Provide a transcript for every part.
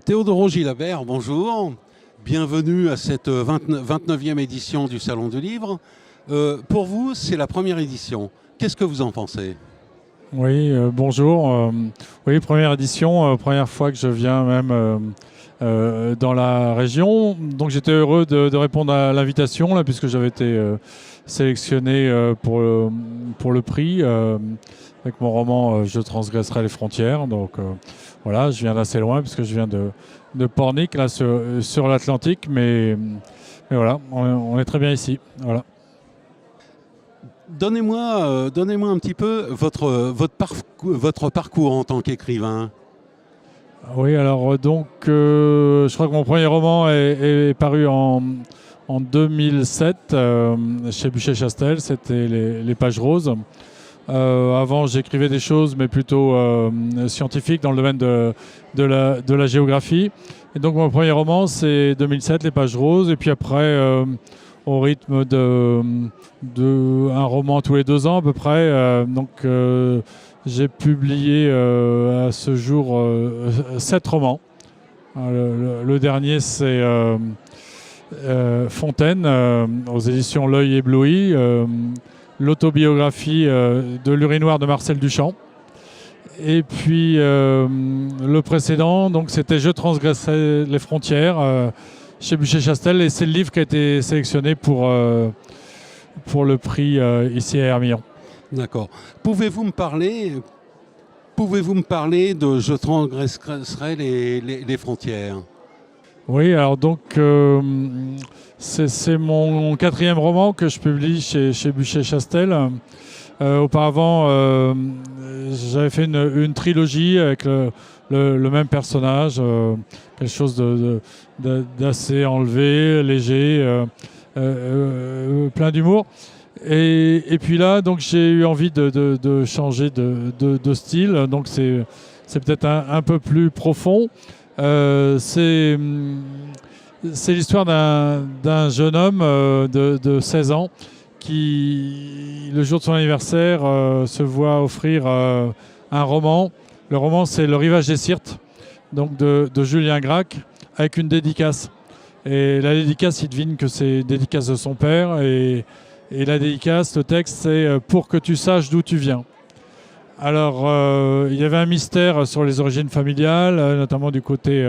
Théodoro Gilabert, bonjour. Bienvenue à cette 29e édition du Salon du Livre. Pour vous, c'est la première édition. Qu'est-ce que vous en pensez? Oui, bonjour. Oui, première édition, première fois que je viens même dans la région. Donc j'étais heureux de répondre à l'invitation, là, puisque j'avais été sélectionné pour le prix avec mon roman Je transgresserai les frontières. Donc voilà, je viens d'assez loin, puisque je viens de Pornic, là, sur l'Atlantique. Mais voilà, on est très bien ici. Voilà. Donnez-moi un petit peu votre parcours en tant qu'écrivain. Oui, alors donc, je crois que mon premier roman est paru en 2007 chez Buchet-Chastel, c'était les Pages Roses. Avant, j'écrivais des choses, mais plutôt scientifiques dans le domaine de la géographie. Et donc, mon premier roman, c'est 2007, Les Pages Roses. Et puis après, au rythme de un roman tous les 2 ans à peu près. J'ai publié à ce jour 7 romans. Le dernier, c'est Fontaine, aux éditions L'Œil ébloui, l'autobiographie de l'urinoir de Marcel Duchamp. Et puis le précédent, donc, c'était Je transgressais les frontières chez Buchet-Chastel, et c'est le livre qui a été sélectionné pour le prix ici à Hermillon. D'accord. Pouvez-vous me parler de Je transgresserai les frontières? Oui, alors donc c'est mon 4e roman que je publie chez Buchet-Chastel. Auparavant, j'avais fait une trilogie avec le même personnage, quelque chose d'assez enlevé, léger, plein d'humour. Et puis là, donc, j'ai eu envie de changer de style. Donc c'est peut-être un peu plus profond. C'est l'histoire d'un jeune homme de 16 ans qui, le jour de son anniversaire, se voit offrir un roman. Le roman, c'est Le Rivage des Syrtes, donc de Julien Gracq, avec une dédicace. Et la dédicace, il devine que c'est une dédicace de son père. Et la dédicace, le texte, c'est « Pour que tu saches d'où tu viens ». Alors, il y avait un mystère sur les origines familiales, notamment du côté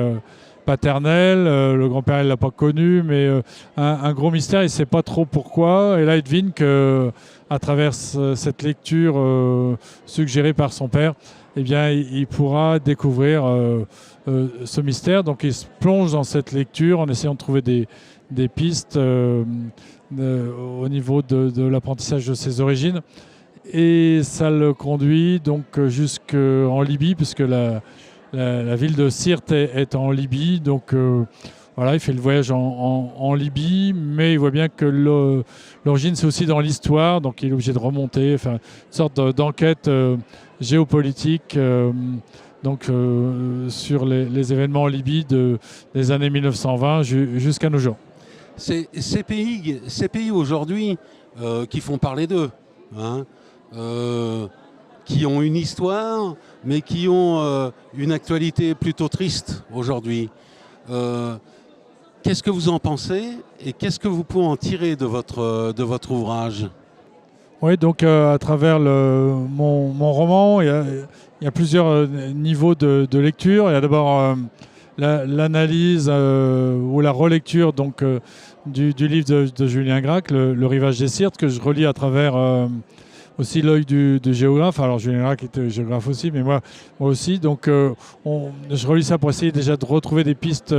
paternel. Le grand-père, il ne l'a pas connu, mais un gros mystère, il ne sait pas trop pourquoi. Et là, il devine qu'à travers cette lecture suggérée par son père, eh bien, il pourra découvrir ce mystère. Donc, il se plonge dans cette lecture en essayant de trouver des pistes au niveau de l'apprentissage de ses origines. Et ça le conduit donc jusqu'en Libye, puisque la ville de Syrte est en Libye. Donc voilà, il fait le voyage en Libye, mais il voit bien que l'origine, c'est aussi dans l'histoire. Donc il est obligé de remonter, enfin, une sorte d'enquête géopolitique sur les événements en Libye des années 1920 jusqu'à nos jours. Ces pays aujourd'hui qui font parler d'eux, hein, qui ont une histoire, mais qui ont une actualité plutôt triste aujourd'hui. Qu'est-ce que vous en pensez et qu'est-ce que vous pouvez en tirer de votre ouvrage? Oui, donc à travers mon roman, il y a plusieurs niveaux de lecture. Il y a d'abord l'analyse ou la relecture donc, du livre de Julien Gracq, le Rivage des Syrtes, que je relis à travers aussi l'œil du géographe. Alors Julien Gracq était géographe aussi, mais moi aussi. Donc je relis ça pour essayer déjà de retrouver des pistes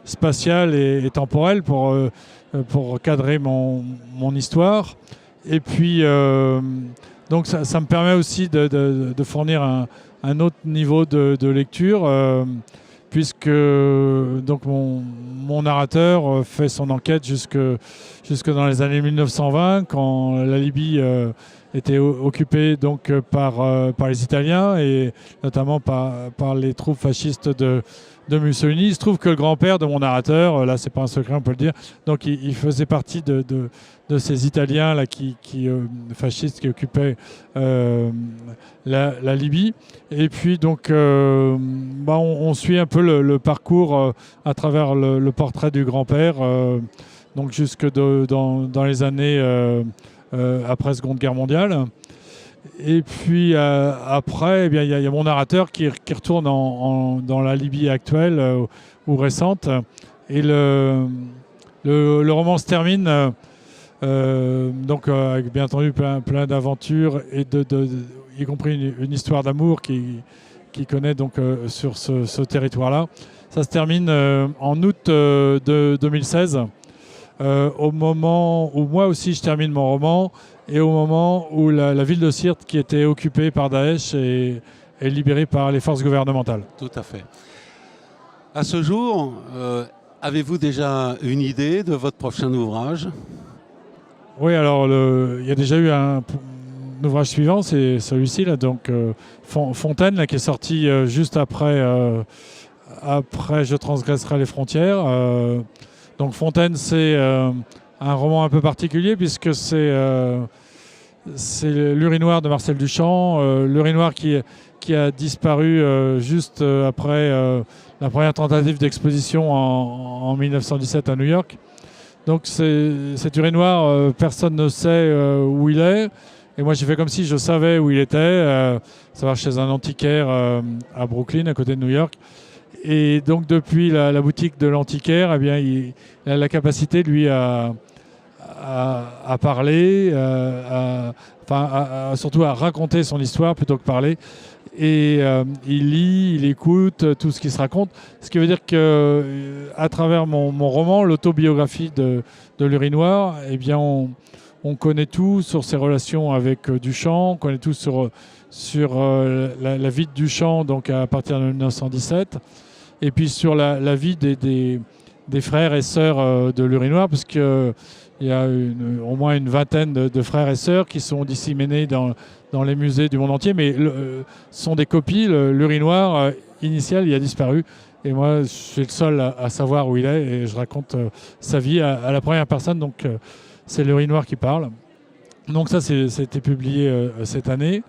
spatiales et temporelles pour cadrer mon histoire. Et puis donc ça me permet aussi de fournir un autre niveau de lecture, puisque donc mon narrateur fait son enquête jusque dans les années 1920, quand la Libye était occupée donc par les Italiens, et notamment par les troupes fascistes de de Mussolini. Il se trouve que le grand-père de mon narrateur, là c'est pas un secret, on peut le dire, donc il faisait partie de ces Italiens là, fascistes qui occupaient la Libye. Et puis donc on suit un peu le parcours à travers le portrait du grand-père, donc jusque dans les années après Seconde Guerre mondiale. Et puis après, eh bien, il y a mon narrateur qui retourne dans la Libye actuelle ou récente. Et le roman se termine donc avec bien entendu plein d'aventures et y compris une histoire d'amour qui connaît donc sur ce territoire-là. Ça se termine en août de 2016, au moment où moi aussi je termine mon roman. Et au moment où la ville de Sirte, qui était occupée par Daesh, est libérée par les forces gouvernementales. Tout à fait. À ce jour, avez-vous déjà une idée de votre prochain ouvrage? Oui, alors il y a déjà eu un ouvrage suivant, c'est celui-ci, là, donc Fontaine, là, qui est sorti juste après Je transgresserai les frontières. Donc Fontaine, c'est un roman un peu particulier puisque c'est l'urinoir de Marcel Duchamp, l'urinoir qui a disparu juste après la première tentative d'exposition en 1917 à New York. Donc cet urinoir, personne ne sait où il est. Et moi j'ai fait comme si je savais où il était, savoir chez un antiquaire à Brooklyn, à côté de New York. Et donc depuis la boutique de l'antiquaire, eh bien, il a la capacité, lui, à parler, surtout à raconter son histoire plutôt que parler. Et il lit, il écoute tout ce qui se raconte. Ce qui veut dire qu'à travers mon roman, l'autobiographie de l'urinoir, eh bien, on connaît tout sur ses relations avec Duchamp, on connaît tout sur la vie de Duchamp, donc à partir de 1917. Et puis sur la vie des frères et sœurs de l'urinoir, parce qu'il y a au moins une vingtaine de frères et sœurs qui sont disséminés dans les musées du monde entier, mais sont des copies. L'urinoir initial, il a disparu. Et moi, je suis le seul à savoir où il est, et je raconte sa vie à la première personne, donc c'est l'urinoir qui parle. Donc ça, c'était publié cette année.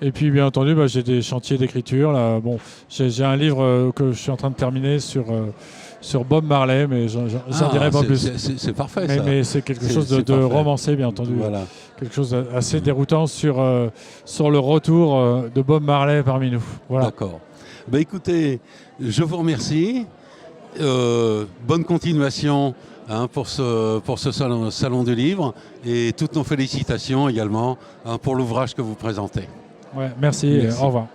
Et puis, bien entendu, j'ai des chantiers d'écriture. Là. Bon, j'ai un livre que je suis en train de terminer sur Bob Marley, mais j'en dirai pas plus. C'est parfait, ça. Mais c'est quelque chose de romancé, bien entendu. Voilà. Quelque chose d'assez déroutant sur le retour de Bob Marley parmi nous. Voilà. D'accord. Écoutez, je vous remercie. Bonne continuation pour ce salon du livre, et toutes nos félicitations également pour l'ouvrage que vous présentez. Ouais, merci. Au revoir.